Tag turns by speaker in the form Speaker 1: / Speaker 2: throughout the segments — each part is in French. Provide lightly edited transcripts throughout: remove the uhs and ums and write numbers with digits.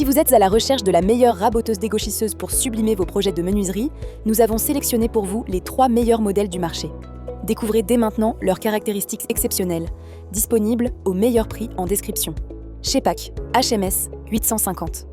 Speaker 1: Si vous êtes à la recherche de la meilleure raboteuse dégauchisseuse pour sublimer vos projets de menuiserie, nous avons sélectionné pour vous les 3 meilleurs modèles du marché. Découvrez dès maintenant leurs caractéristiques exceptionnelles, disponibles au meilleur prix en description. Shepak HMS 850.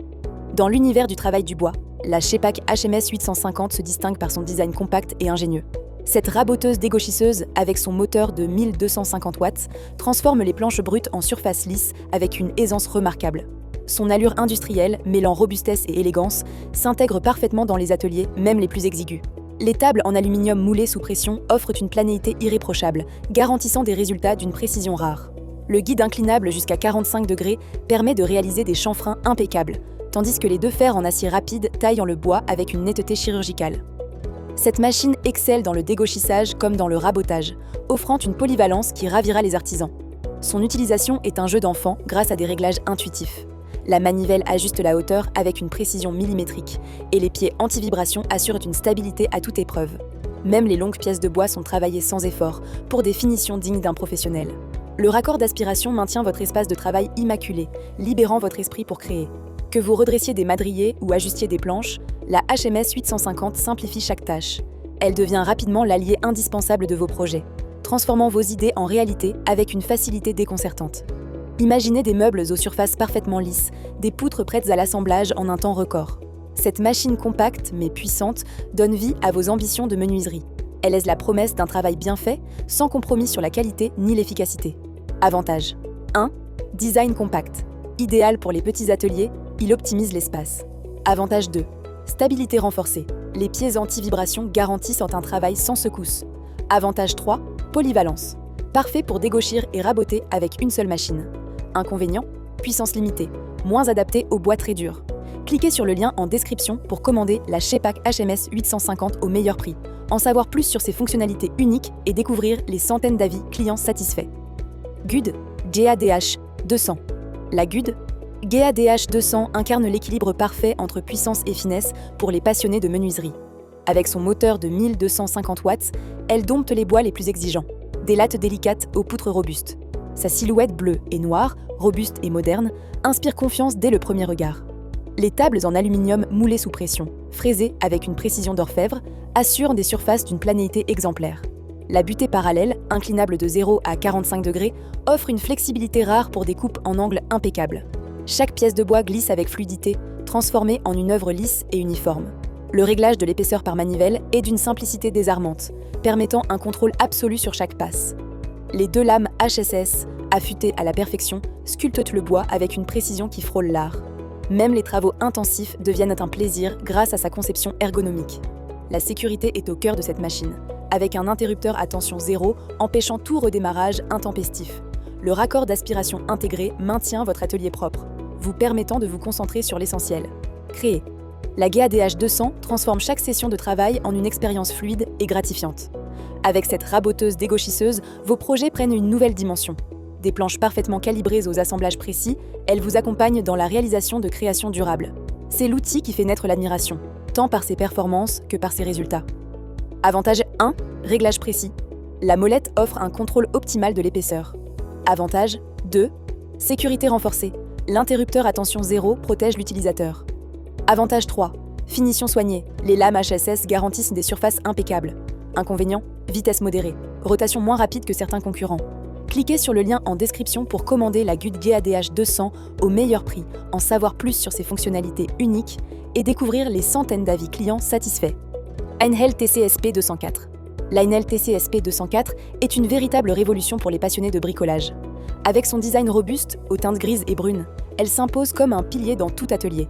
Speaker 1: Dans l'univers du travail du bois, la Shepak HMS 850 se distingue par son design compact et ingénieux. Cette raboteuse dégauchisseuse, avec son moteur de 1250 watts, transforme les planches brutes en surface lisse avec une aisance remarquable. Son allure industrielle, mêlant robustesse et élégance, s'intègre parfaitement dans les ateliers, même les plus exigus. Les tables en aluminium moulé sous pression offrent une planéité irréprochable, garantissant des résultats d'une précision rare. Le guide inclinable jusqu'à 45 degrés permet de réaliser des chanfreins impeccables, tandis que les 2 fers en acier rapide taillent le bois avec une netteté chirurgicale. Cette machine excelle dans le dégauchissage comme dans le rabotage, offrant une polyvalence qui ravira les artisans. Son utilisation est un jeu d'enfant grâce à des réglages intuitifs. La manivelle ajuste la hauteur avec une précision millimétrique et les pieds anti-vibration assurent une stabilité à toute épreuve. Même les longues pièces de bois sont travaillées sans effort pour des finitions dignes d'un professionnel. Le raccord d'aspiration maintient votre espace de travail immaculé, libérant votre esprit pour créer. Que vous redressiez des madriers ou ajustiez des planches, la HMS 850 simplifie chaque tâche. Elle devient rapidement l'allié indispensable de vos projets, transformant vos idées en réalité avec une facilité déconcertante. Imaginez des meubles aux surfaces parfaitement lisses, des poutres prêtes à l'assemblage en un temps record. Cette machine compacte mais puissante donne vie à vos ambitions de menuiserie. Elle laisse la promesse d'un travail bien fait, sans compromis sur la qualité ni l'efficacité. Avantages 1. Design compact. Idéal pour les petits ateliers, il optimise l'espace. Avantage 2. Stabilité renforcée. Les pieds anti-vibration garantissent un travail sans secousse. Avantage 3. Polyvalence. Parfait pour dégauchir et raboter avec une seule machine. Inconvénient, puissance limitée, moins adaptée aux bois très durs. Cliquez sur le lien en description pour commander la Shepak HMS 850 au meilleur prix, en savoir plus sur ses fonctionnalités uniques et découvrir les centaines d'avis clients satisfaits. GUD GADH 200. La GUD GADH 200 incarne l'équilibre parfait entre puissance et finesse pour les passionnés de menuiserie. Avec son moteur de 1250 watts, elle dompte les bois les plus exigeants, des lattes délicates aux poutres robustes. Sa silhouette bleue et noire, robuste et moderne, inspire confiance dès le premier regard. Les tables en aluminium moulées sous pression, fraisées avec une précision d'orfèvre, assurent des surfaces d'une planéité exemplaire. La butée parallèle, inclinable de 0 à 45 degrés, offre une flexibilité rare pour des coupes en angle impeccable. Chaque pièce de bois glisse avec fluidité, transformée en une œuvre lisse et uniforme. Le réglage de l'épaisseur par manivelle est d'une simplicité désarmante, permettant un contrôle absolu sur chaque passe. Les 2 lames HSS, affûtées à la perfection, sculptent le bois avec une précision qui frôle l'art. Même les travaux intensifs deviennent un plaisir grâce à sa conception ergonomique. La sécurité est au cœur de cette machine, avec un interrupteur à tension 0 empêchant tout redémarrage intempestif. Le raccord d'aspiration intégré maintient votre atelier propre, vous permettant de vous concentrer sur l'essentiel. Créer. La GADH 200 transforme chaque session de travail en une expérience fluide et gratifiante. Avec cette raboteuse dégauchisseuse, vos projets prennent une nouvelle dimension. Des planches parfaitement calibrées aux assemblages précis, elles vous accompagnent dans la réalisation de créations durables. C'est l'outil qui fait naître l'admiration, tant par ses performances que par ses résultats. Avantage 1. Réglage précis. La molette offre un contrôle optimal de l'épaisseur. Avantage 2. Sécurité renforcée. L'interrupteur à tension 0 protège l'utilisateur. Avantage 3. Finition soignée. Les lames HSS garantissent des surfaces impeccables. Inconvénient, vitesse modérée. Rotation moins rapide que certains concurrents. Cliquez sur le lien en description pour commander la GUD GADH 200 au meilleur prix, en savoir plus sur ses fonctionnalités uniques et découvrir les centaines d'avis clients satisfaits. Einhell TCSP 204. L'Einhell TCSP 204 est une véritable révolution pour les passionnés de bricolage. Avec son design robuste, aux teintes grises et brunes, elle s'impose comme un pilier dans tout atelier.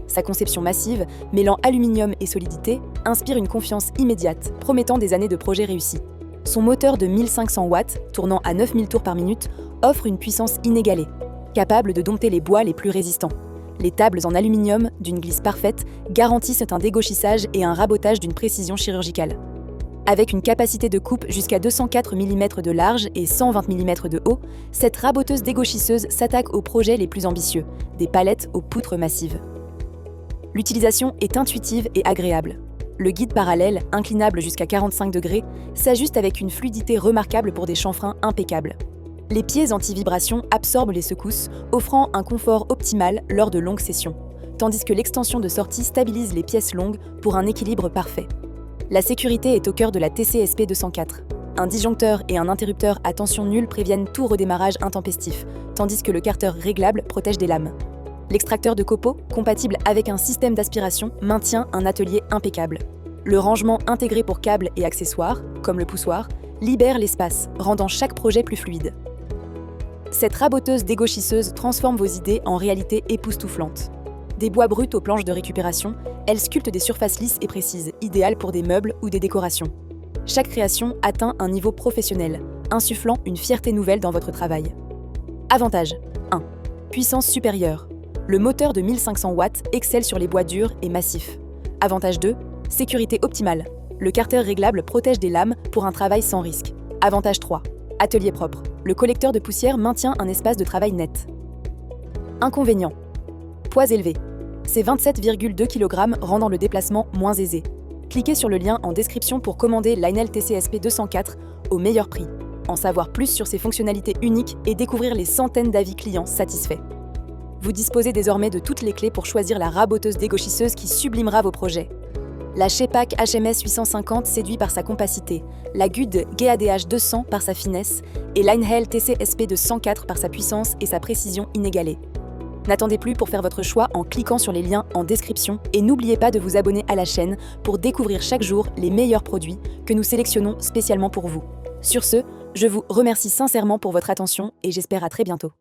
Speaker 1: Sa conception massive, mêlant aluminium et solidité, inspire une confiance immédiate, promettant des années de projets réussis. Son moteur de 1500 watts, tournant à 9000 tours par minute, offre une puissance inégalée, capable de dompter les bois les plus résistants. Les tables en aluminium, d'une glisse parfaite, garantissent un dégauchissage et un rabotage d'une précision chirurgicale. Avec une capacité de coupe jusqu'à 204 mm de large et 120 mm de haut, cette raboteuse dégauchisseuse s'attaque aux projets les plus ambitieux, des palettes aux poutres massives. L'utilisation est intuitive et agréable. Le guide parallèle, inclinable jusqu'à 45 degrés, s'ajuste avec une fluidité remarquable pour des chanfreins impeccables. Les pieds anti-vibration absorbent les secousses, offrant un confort optimal lors de longues sessions. tandis que l'extension de sortie stabilise les pièces longues pour un équilibre parfait. La sécurité est au cœur de la TC-SP 204. Un disjoncteur et un interrupteur à tension nulle préviennent tout redémarrage intempestif, tandis que le carter réglable protège des lames. L'extracteur de copeaux, compatible avec un système d'aspiration, maintient un atelier impeccable. Le rangement intégré pour câbles et accessoires, comme le poussoir, libère l'espace, rendant chaque projet plus fluide. Cette raboteuse dégauchisseuse transforme vos idées en réalité époustouflante. Des bois bruts aux planches de récupération, elle sculpte des surfaces lisses et précises, idéales pour des meubles ou des décorations. Chaque création atteint un niveau professionnel, insufflant une fierté nouvelle dans votre travail. Avantage 1. Puissance supérieure. Le moteur de 1500 watts excelle sur les bois durs et massifs. Avantage 2. Sécurité optimale. Le carter réglable protège des lames pour un travail sans risque. Avantage 3. Atelier propre. Le collecteur de poussière maintient un espace de travail net. Inconvénient. Poids élevé. C'est 27,2 kg rendant le déplacement moins aisé. Cliquez sur le lien en description pour commander Lionel TC-SP 204 au meilleur prix, en savoir plus sur ses fonctionnalités uniques et découvrir les centaines d'avis clients satisfaits. Vous disposez désormais de toutes les clés pour choisir la raboteuse dégauchisseuse qui sublimera vos projets. La Shepak HMS 850 séduit par sa compacité, la Gude GADH 200 par sa finesse et Lionel TC-SP 204 par sa puissance et sa précision inégalée. N'attendez plus pour faire votre choix en cliquant sur les liens en description et n'oubliez pas de vous abonner à la chaîne pour découvrir chaque jour les meilleurs produits que nous sélectionnons spécialement pour vous. Sur ce, je vous remercie sincèrement pour votre attention et j'espère à très bientôt.